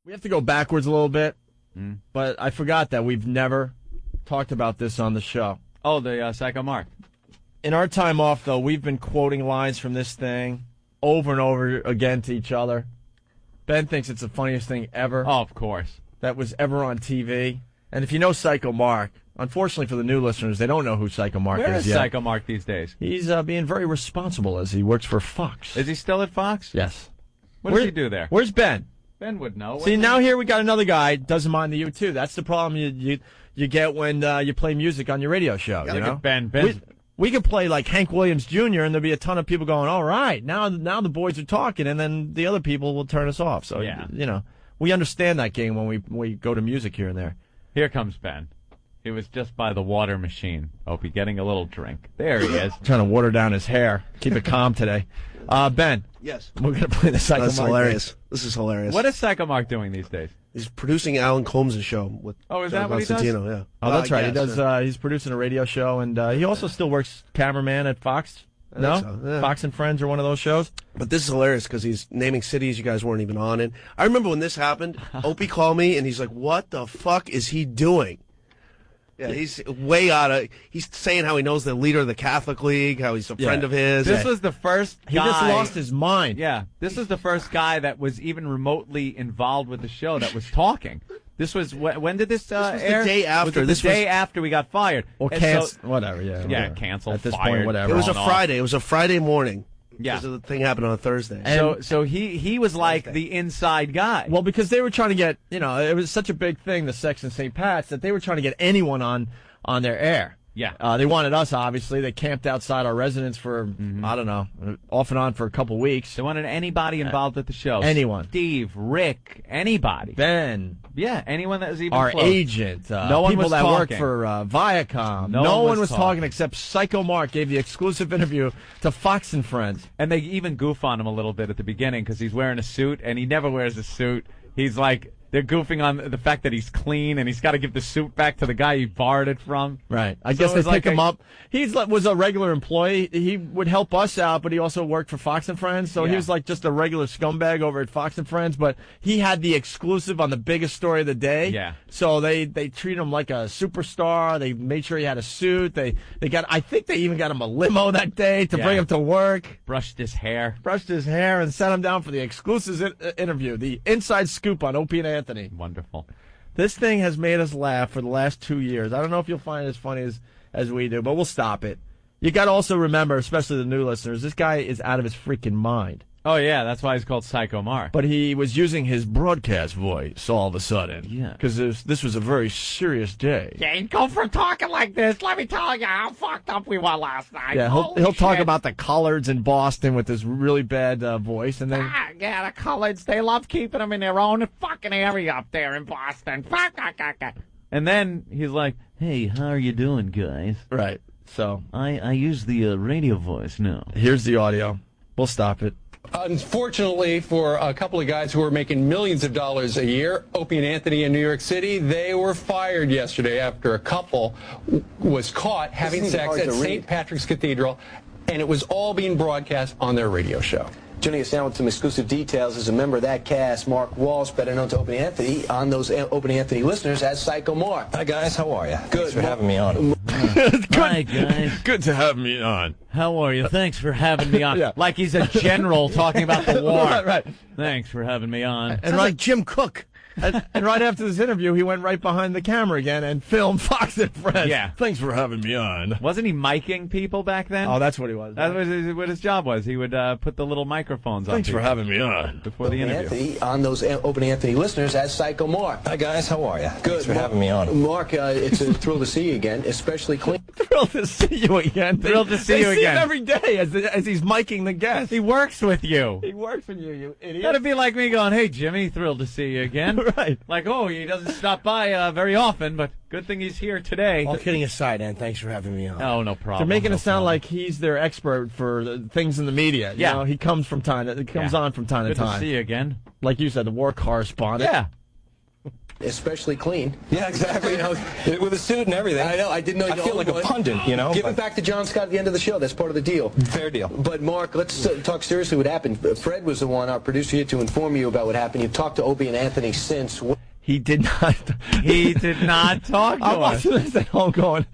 We have to go backwards a little bit, but I forgot that we've never talked about this on the show. Oh, the Psycho Mark. In our time off, though, we've been quoting lines from this thing over and over again to each other. Ben thinks it's the funniest thing ever. Oh, of course. That was ever on TV. And if you know Psycho Mark, unfortunately for the new listeners, they don't know who Psycho Mark Where is is yet. Psycho Mark these days? He's being very responsible as he works for Fox. Is he still at Fox? Yes. What does he do there? Where's Ben? Ben would know. See, now here we got another guy doesn't mind the U2. That's the problem you get when you play music on your radio show. You know, Ben. We could play like Hank Williams Jr. and there'll be a ton of people going, all right, now the boys are talking, and then the other people will turn us off. So yeah, we understand that game when we go to music here and there. Here comes Ben. He was just by the water machine. Opie getting a little drink. There he is. Trying to water down his hair. Keep it calm today. Ben. Yes. We're going to play the Psycho Mark. That's hilarious. This is hilarious. What is Psycho Mark doing these days? He's producing Alan Combs' show with is that what he does? Yeah. Oh, that's right. He does. He's producing a radio show, and he also still works cameraman at Fox. No? So, yeah. Fox and Friends or one of those shows? But this is hilarious because he's naming cities you guys weren't even on in. I remember when this happened, Opie called me, and he's like, what the fuck is he doing? Yeah, he's way out of... He's saying how he knows the leader of the Catholic League, how he's a friend of his. This was the first guy... He just lost his mind. Yeah, this was the first guy that was even remotely involved with the show that was talking. This was... When did this air? This was the day after. The day after we got fired. Or canceled. Whatever, yeah. Yeah, canceled, at this fired. point, whatever. It was a Friday. It was a Friday morning. Yeah. Because the thing happened on a Thursday. So he was like the inside guy. Well, because they were trying to get... it was such a big thing, the Sex and St. Pat's, that they were trying to get anyone on their air. Yeah. They wanted us, obviously. They camped outside our residence for, I don't know, off and on for a couple weeks. They wanted anybody involved at the show. Anyone. Steve, Rick, anybody. Ben. Yeah, anyone that was even our close. Agent. No one people was that talking. work for Viacom. No one was talking except Psycho Mark gave the exclusive interview to Fox and Friends. And they even goof on him a little bit at the beginning because he's wearing a suit, and he never wears a suit. He's like... They're goofing on the fact that he's clean and he's got to give the suit back to the guy he borrowed it from. Right. I guess they pick him up. He was a regular employee. He would help us out, but he also worked for Fox and Friends. So he was like just a regular scumbag over at Fox and Friends. But he had the exclusive on the biggest story of the day. Yeah. So they treat him like a superstar. They made sure he had a suit. I think they even got him a limo that day to bring him to work. Brushed his hair and sat him down for the exclusive interview, the inside scoop on Opie and Anthony. Wonderful. This thing has made us laugh for the last 2 years. I don't know if you'll find it as funny as we do, but we'll stop it. You got to also remember, especially the new listeners, this guy is out of his freaking mind. Oh, yeah, that's why he's called Psycho Mark. But he was using his broadcast voice all of a sudden. Yeah. Because this was a very serious day. You ain't go from talking like this. Let me tell you how fucked up we were last night. Yeah, he'll talk about the coloreds in Boston with this really bad voice, and then... Yeah, the coloreds, they love keeping them in their own fucking area up there in Boston. And then he's like, hey, how are you doing, guys? Right, so... I use the radio voice now. Here's the audio. We'll stop it. Unfortunately for a couple of guys who are making millions of dollars a year, Opie and Anthony in New York City, they were fired yesterday after a couple was caught having sex at St. Patrick's Cathedral, and it was all being broadcast on their radio show. Joining us now with some exclusive details is a member of that cast, Mark Walsh, better known to Opie and Anthony, on those Opie and Anthony listeners as Psycho Mark. Hi, guys. How are you? Good. Thanks for having me on. Hi, guys. Good to have me on. How are you? Thanks for having me on. Yeah. Like he's a general talking about the war. Right. Thanks for having me on. And like Jim Cook. And right after this interview, he went right behind the camera again and filmed Fox and Friends. Yeah. Thanks for having me on. Wasn't he miking people back then? Oh, that's what he was. That was what his job was. He would put the little microphones on. Thanks for having me on. Before the interview. Anthony, on those Opie and Anthony listeners as Psycho Mark. Hi, guys. How are you? Good. Thanks for having me on. Mark, it's a thrill to see you again, especially clean. Thrilled to see you again. Thrilled to see you They see again. him every day as he's miking the guests. He works with you. He works with you idiot. That'd be like me going, hey, Jimmy, thrilled to see you again. Right. Like, oh, he doesn't stop by very often, but good thing he's here today. All kidding aside, Ann, thanks for having me on. Oh, no problem. They're making it sound like he's their expert for things in the media. You know, he comes on from time to Good time. to see you again. Like you said, the war correspondent. Yeah. Especially clean. Yeah, exactly. With a suit and everything. I know. I didn't know. I feel like a pundit, Give it back to John Scott at the end of the show. That's part of the deal. Fair deal. But Mark, let's talk seriously. What happened? Fred was the one, our producer, here to inform you about what happened. You've talked to Opie and Anthony since. He did not. He did not talk to I'm us. watching this at home going,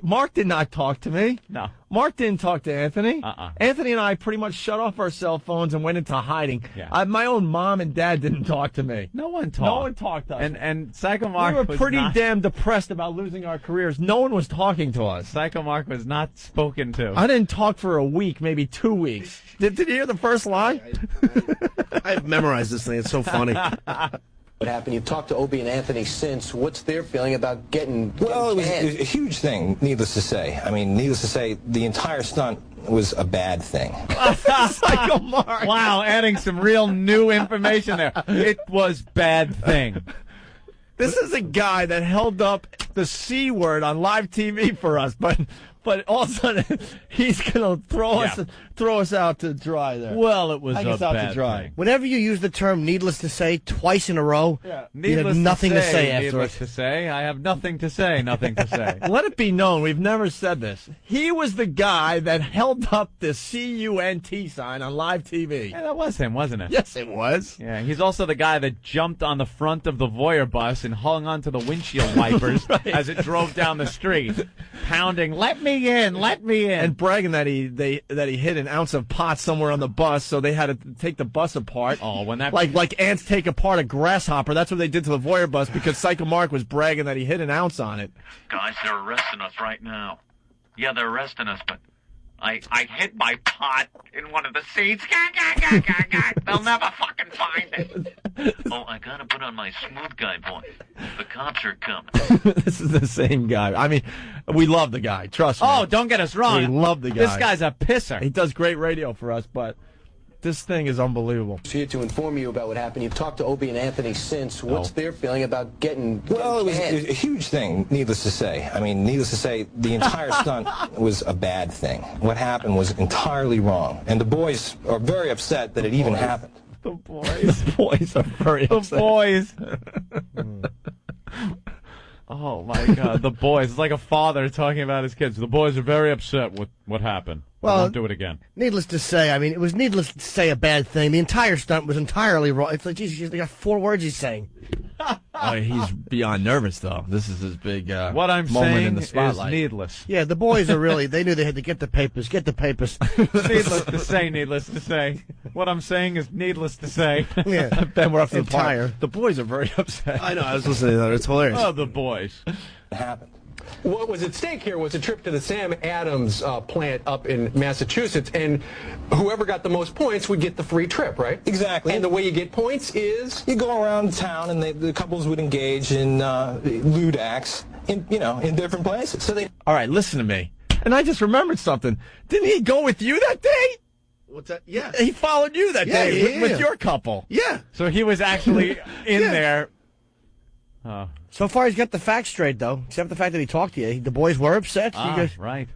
Mark did not talk to me. No. Mark didn't talk to Anthony. Uh-uh. Anthony and I pretty much shut off our cell phones and went into hiding. Yeah. My own mom and dad didn't talk to me. No one talked. No one talked to us. And Psycho Mark we were was pretty not, damn depressed about losing our careers. No one was talking to us. Psycho Mark was not spoken to. I didn't talk for a week, maybe 2 weeks. Did you hear the first line? I've memorized this thing. It's so funny. What happened? You've talked to Opie and Anthony since. What's their feeling about getting Well, it was banned? a huge thing, needless to say. I mean, needless to say, the entire stunt was a bad thing. Psycho Mark. Wow, adding some real new information there. It was bad thing. This is a guy that held up the C word on live TV for us, but all of a sudden he's gonna throw us out to dry there. Well, it was I a guess out to bad dry. thing. Whenever you use the term needless to say twice in a row, you Needless have nothing to say needless afterwards. to say, I have nothing to say, nothing to say. Let it be known, we've never said this. He was the guy that held up the CUNT sign on live TV. Yeah, that was him, wasn't it? Yes, it was. Yeah, he's also the guy that jumped on the front of the Voyeur bus and hung onto the windshield wipers as it drove down the street, pounding, "Let me in, let me in," And bragging that he hid an ounce of pot somewhere on the bus, so they had to take the bus apart. Oh, when that like ants take apart a grasshopper. That's what they did to the Voyeur bus because Psycho Mark was bragging that he hid an ounce on it. Guys, they're arresting us right now. Yeah, they're arresting us, but I hid my pot in one of the seats. They'll never fucking find it. Oh, I gotta put on my smooth guy voice. The cops are coming. This is the same guy. I mean, we love the guy. Trust me. Oh, don't get us wrong. We love the guy. This guy's a pisser. He does great radio for us, but this thing is unbelievable. Here to inform you about what happened. You've talked to Opie and Anthony since. What's their feeling about getting Well, it was banned? a huge thing, needless to say. I mean, needless to say, the entire stunt was a bad thing. What happened was entirely wrong. And the boys are very upset that it even happened. The boys. The boys are very The upset. boys. Oh, my God. The boys. It's like a father talking about his kids. The boys are very upset with what happened. Well, I won't do it again. Needless to say, I mean, it was needless to say a bad thing. The entire stunt was entirely wrong. It's like, Jesus, they got 4 words he's saying. He's beyond nervous, though. This is his big What I'm moment saying in the is spotlight. needless. Yeah, the boys are really, they knew they had to get the papers, get the papers. Needless to say, needless to say. What I'm saying is needless to say. Yeah, Ben, we're up to the entire. part. The boys are very upset. I know. I was listening to that. It's hilarious. Oh, the boys. It happened. What was at stake here was a trip to the Sam Adams plant up in Massachusetts, and whoever got the most points would get the free trip, right? Exactly. And the way you get points is You go around town, and the couples would engage in lewd acts in different places. So they All right, listen to me. And I just remembered something. Didn't he go with you that day? What's that? Yeah. He followed you that Yeah, day yeah, with yeah. your couple. Yeah. So he was actually in Yeah. there. Oh. So far, he's got the facts straight, though. Except the fact that he talked to you. The boys were upset. You guys- Right.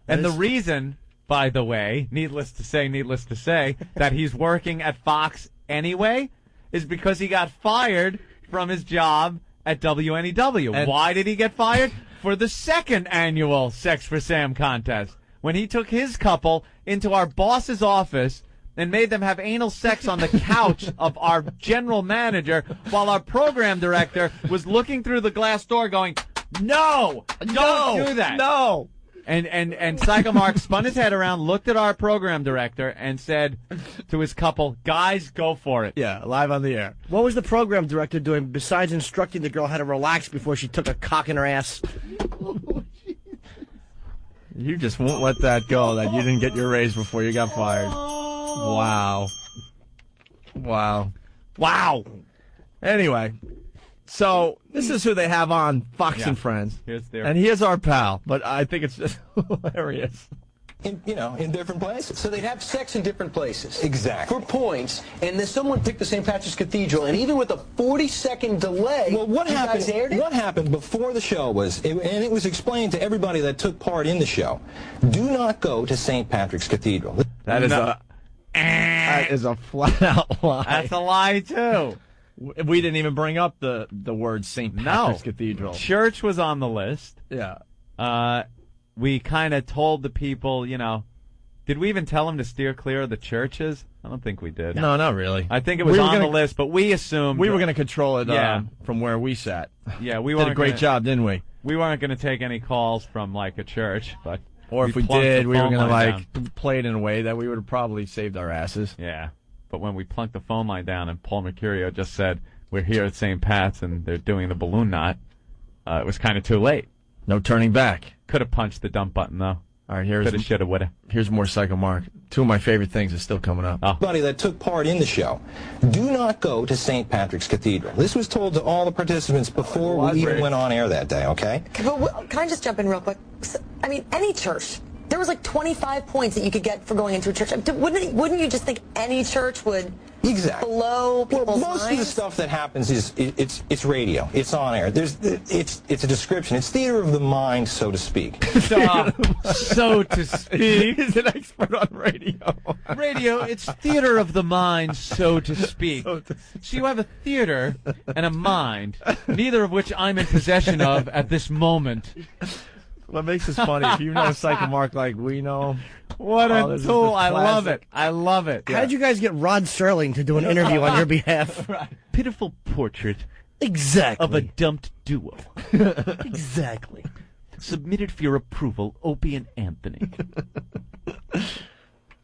And the reason, by the way, needless to say, that he's working at Fox anyway is because he got fired from his job at WNEW. And- Why did he get fired? For the second annual Sex for Sam contest, when he took his couple into our boss's office and made them have anal sex on the couch of our general manager while our program director was looking through the glass door going, "No, don't do that." No. And Psycho Mark spun his head around, looked at our program director, and said to his couple, "Guys, go for it." Yeah, live on the air. What was the program director doing besides instructing the girl how to relax before she took a cock in her ass? You just won't let that go, that you didn't get your raise before you got fired. Wow. Wow. Wow. Anyway, so this is who they have on Fox and Friends. And here's our pal, but I think it's just hilarious. in different places. So they'd have sex in different places. Exactly. For points, and then someone picked the St. Patrick's Cathedral, and even with a 40-second delay, Well, what you happened? guys aired it? What happened before the show was, and it was explained to everybody that took part in the show. Do not go to St. Patrick's Cathedral. That is a flat out lie. That's a lie, too. We didn't even bring up the word St. Patrick's Cathedral. Church was on the list. Yeah. We kind of told the people, did we even tell them to steer clear of the churches? I don't think we did. No, not really. I think it was on the list, but we assumed we were going to control it from where we sat. Yeah, we did a great job, didn't we? We weren't going to take any calls from like a church, but if we did, we were going to play it in a way that we would have probably saved our asses. Yeah, but when we plunked the phone line down and Paul Mercurio just said we're here at St. Pat's and they're doing the balloon knot, it was kind of too late. No turning back. Could have punched the dump button though. All right, here's shoulda, woulda. Here's more Psycho Mark. Two of my favorite things are still coming up. Everybody that took part in the show, do not go to St. Patrick's Cathedral. This was told to all the participants before we even went on air that day, okay? But can I just jump in real quick? I mean, any church. There was like 25 points that you could get for going into a church. Wouldn't you just think any church would blow people's most minds? of the stuff that happens is it's radio. It's on air. It's a description. It's theater of the mind, so to speak. So to speak. He's an expert on radio. Radio, it's theater of the mind, so to speak. So you have a theater and a mind, neither of which I'm in possession of at this moment. What makes this funny, if you know Psycho Mark like we know. What a tool. I love it. I love it. How did you guys get Rod Serling to do an interview on your behalf? Pitiful portrait Exactly. of a dumped duo. Exactly. Submitted for your approval, Opie and Anthony.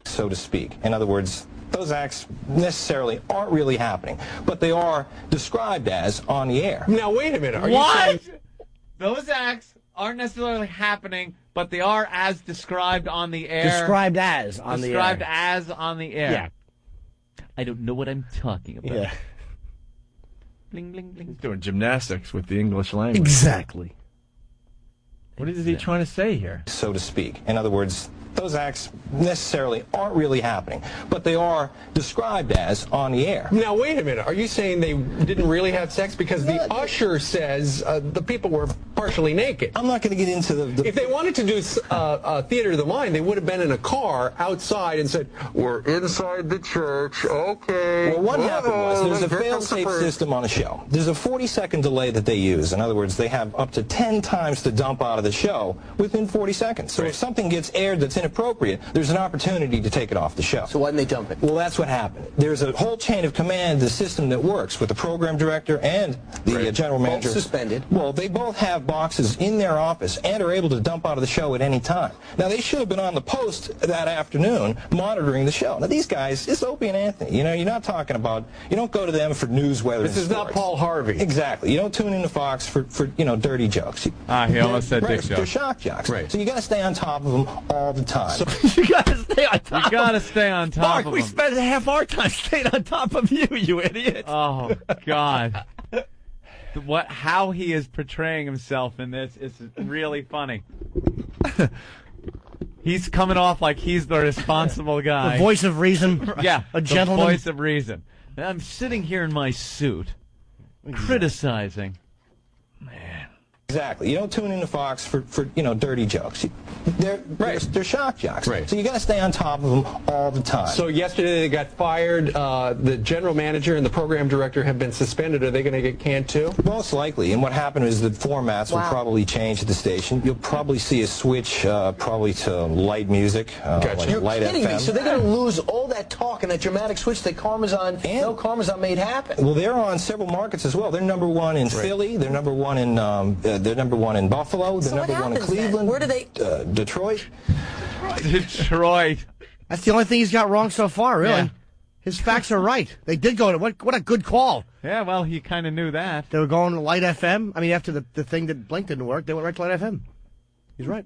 So to speak. In other words, those acts necessarily aren't really happening, but they are described as on the air. Now, wait a minute. Are you What? saying Those acts aren't necessarily happening, but they are as described on the air. Described as on the air. Described as on the air. Yeah. I don't know what I'm talking about. Yeah. Bling, bling, bling. He's doing gymnastics with the English language. Exactly. What is he trying to say here? So to speak. In other words, those acts necessarily aren't really happening, but they are described as on the air. Now, wait a minute. Are you saying they didn't really have sex? Because the usher says the people were partially naked. I'm not going to get into the... If they wanted to do theater of the mind, they would have been in a car outside and said, "We're inside the church, okay." Well, what happened was there's a fail-safe system on the show. There's a 40-second delay that they use. In other words, they have up to 10 times to dump out of the show within 40 seconds. So if something gets aired that's inappropriate, there's an opportunity to take it off the show. So why didn't they dump it? Well, that's what happened. There's a whole chain of command, the system that works with the program director and the general manager. Both suspended. Well, they both have boxes in their office and are able to dump out of the show at any time. Now, they should have been on the post that afternoon monitoring the show. Now, these guys, it's Opie and Anthony. You know, you're not talking about, you don't go to them for news, weather, This is not Paul Harvey. Exactly. You don't tune into Fox for dirty jokes. He almost said dick They're jokes. shock jocks. Right. So you got to stay on top of them all the time. You gotta stay on top. You gotta stay on top Mark, of we them. spent half our time staying on top of you, you idiot. Oh, God. How he is portraying himself in this is really funny. He's coming off like he's the responsible guy. The voice of reason. Yeah, A gentleman. The voice of reason. And I'm sitting here in my suit, criticizing. Exactly. You don't tune into Fox for dirty jokes. They're shock jocks. Right. So you got to stay on top of them all the time. So yesterday they got fired. The general manager and the program director have been suspended. Are they going to get canned too? Most likely. And what happened is the formats will probably change at the station. You'll probably see a switch probably to light music, like You're light kidding FM. me. So they're going to lose all that talk and that dramatic switch that no Karmazon made happen. Well, they're on several markets as well. They're number one in Philly. They're number one in Buffalo. They're So what number one in happens then? Cleveland. Where do they... Detroit. Detroit. That's the only thing he's got wrong so far, really. Yeah. His facts are right. They did go to what a good call. Yeah, well, he kind of knew that. They were going to Light FM. I mean, after the thing that Blink didn't work, they went right to Light FM. He's right.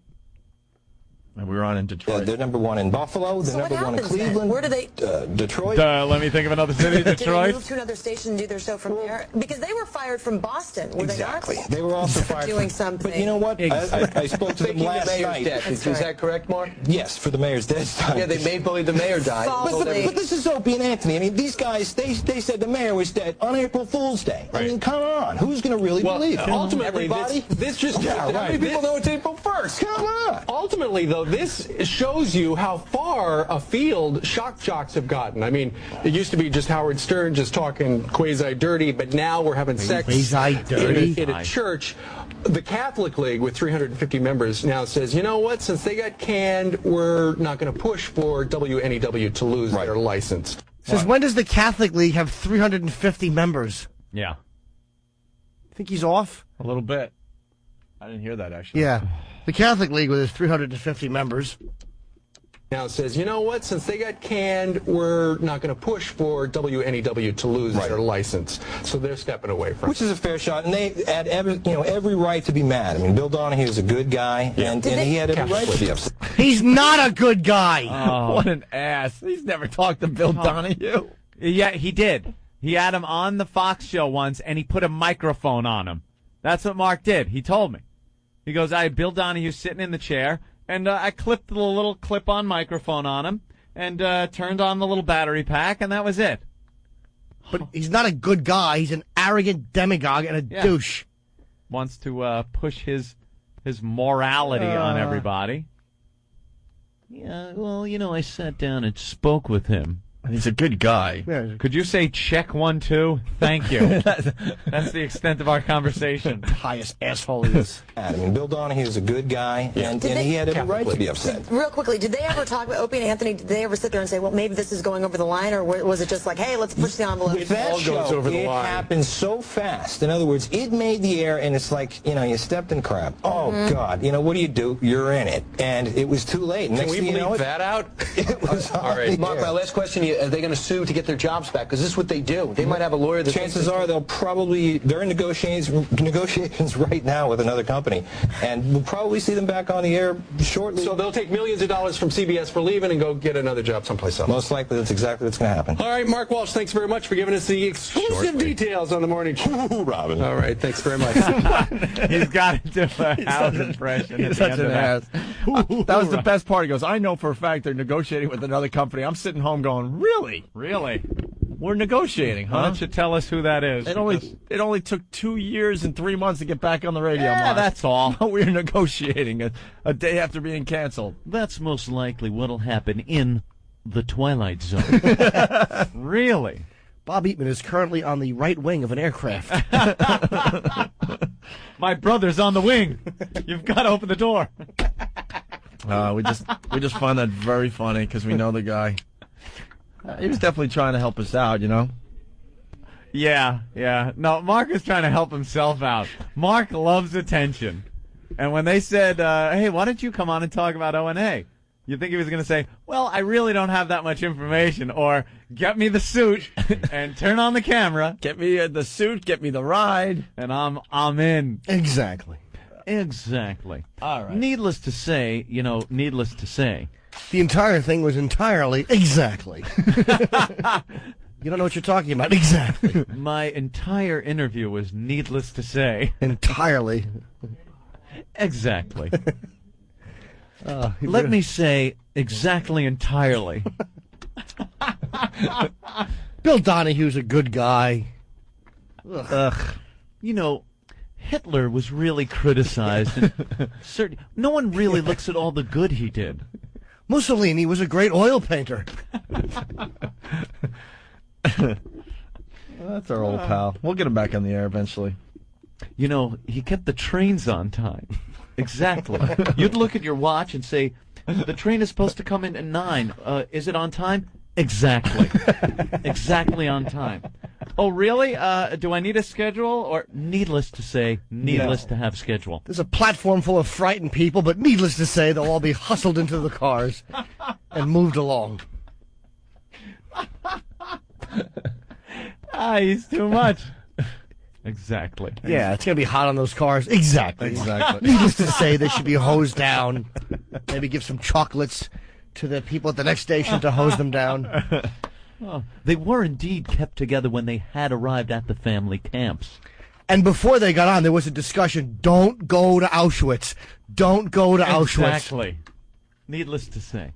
And we were on in Detroit. They're number one in Buffalo. They're So what number one in happens then? Cleveland. Where do they... Detroit. Let me think of another city, Did they Detroit. move to another station and do their show from there? Because they were fired from Boston, were Exactly. they not? They were also fired. Doing from, something. But you know what? I spoke to them Faking the last mayor's night. death. Is that correct, Mark? Yes, for the mayor's death time. Yeah, they made believe the mayor died. Falsely. But this is Opie and Anthony. I mean, these guys, they said the mayor was dead on April Fool's Day. I mean, come on. Who's going to really believe it? Ultimately, Everybody? this just Yeah, how many right. people know it's April 1st? Come on. Ultimately, though, this shows you how far afield shock jocks have gotten. I mean, it used to be just Howard Stern just talking quasi-dirty, but now we're having sex in a church. The Catholic League, with 350 members, now says, you know what, since they got canned, we're not going to push for WNEW to lose their license. Says, when does the Catholic League have 350 members? Yeah. Think he's off? A little bit. I didn't hear that, actually. Yeah. The Catholic League with its 350 members. Now it says, you know what, since they got canned, we're not going to push for WNEW to lose their license. So they're stepping away from it. Which is a fair shot, and they had every right to be mad. I mean, Bill Donahue is a good guy, and he had every right to be upset. He's not a good guy. Oh, what an ass. He's never talked to Bill Donahue. Yeah, he did. He had him on the Fox show once, and he put a microphone on him. That's what Mark did. He told me. He goes, I had Bill Donahue sitting in the chair, and I clipped the little clip-on microphone on him and turned on the little battery pack, and that was it. But he's not a good guy. He's an arrogant demagogue and a douche. Wants to push his morality on everybody. Yeah, well, I sat down and spoke with him. And he's a good guy. Yeah. Could you say check 1, 2? Thank you. That's the extent of our conversation. Highest asshole he is. I mean, Bill Donahue is a good guy, and he had every right to be upset. Real quickly, did they ever talk about Opie and Anthony? Did they ever sit there and say, well, maybe this is going over the line, or was it just like, hey, let's push the envelope? With that show, it happened so fast. In other words, it made the air, and it's like, you stepped in crap. Oh, God. What do? You're in it. And it was too late. Can we bleep that out? It was all right. Mark, my last question, are they going to sue to get their jobs back? Because this is what they do. They might have a lawyer that... Chances are they're in negotiations right now with another company, and we'll probably see them back on the air shortly. So they'll take millions of dollars from CBS for leaving and go get another job someplace else. Most likely that's exactly what's going to happen. All right, Mark Walsh, thanks very much for giving us the exclusive details on the morning show. Robin. All right, thanks very much. He's got to do a house impression. He's such an ass. That was the best part. He goes, I know for a fact they're negotiating with another company. I'm sitting home going, really? Really? We're negotiating, huh? Why don't you tell us who that is? It only took 2 years and 3 months to get back on the radio. Yeah, that's all. We were negotiating a day after being canceled. That's most likely what'll happen in the Twilight Zone. Really? Bob Eatman is currently on the right wing of an aircraft. My brother's on the wing. You've got to open the door. We just find that very funny because we know the guy. He was definitely trying to help us out, Yeah. No, Mark is trying to help himself out. Mark loves attention. And when they said, hey, why don't you come on and talk about O&A? You think he was going to say, well, I really don't have that much information, or get me the suit and turn on the camera. Get me the suit, get me the ride. And I'm in. Exactly. All right. Needless to say, The entire thing was entirely exactly. You don't know what you're talking about. Exactly. my entire interview was needless to say. Entirely. Exactly. Let me say exactly entirely. Bill Donahue's a good guy. Ugh. Hitler was really criticized. And no one really looks at all the good he did. Mussolini was a great oil painter. That's our old pal. We'll get him back on the air eventually. He kept the trains on time. Exactly. You'd look at your watch and say, the train is supposed to come in at 9. Is it on time? Exactly. Exactly on time. Oh, really? Do I need a schedule? Or needless to say, needless to have schedule. There's a platform full of frightened people, but needless to say, they'll all be hustled into the cars and moved along. He's too much. Exactly. Yeah, it's going to be hot on those cars. Exactly. Needless to say, they should be hosed down. Maybe give some chocolates to the people at the next station to hose them down. Oh, they were indeed kept together when they had arrived at the family camps. And before they got on, there was a discussion, don't go to Auschwitz. Don't go to Auschwitz. Exactly. Needless to say.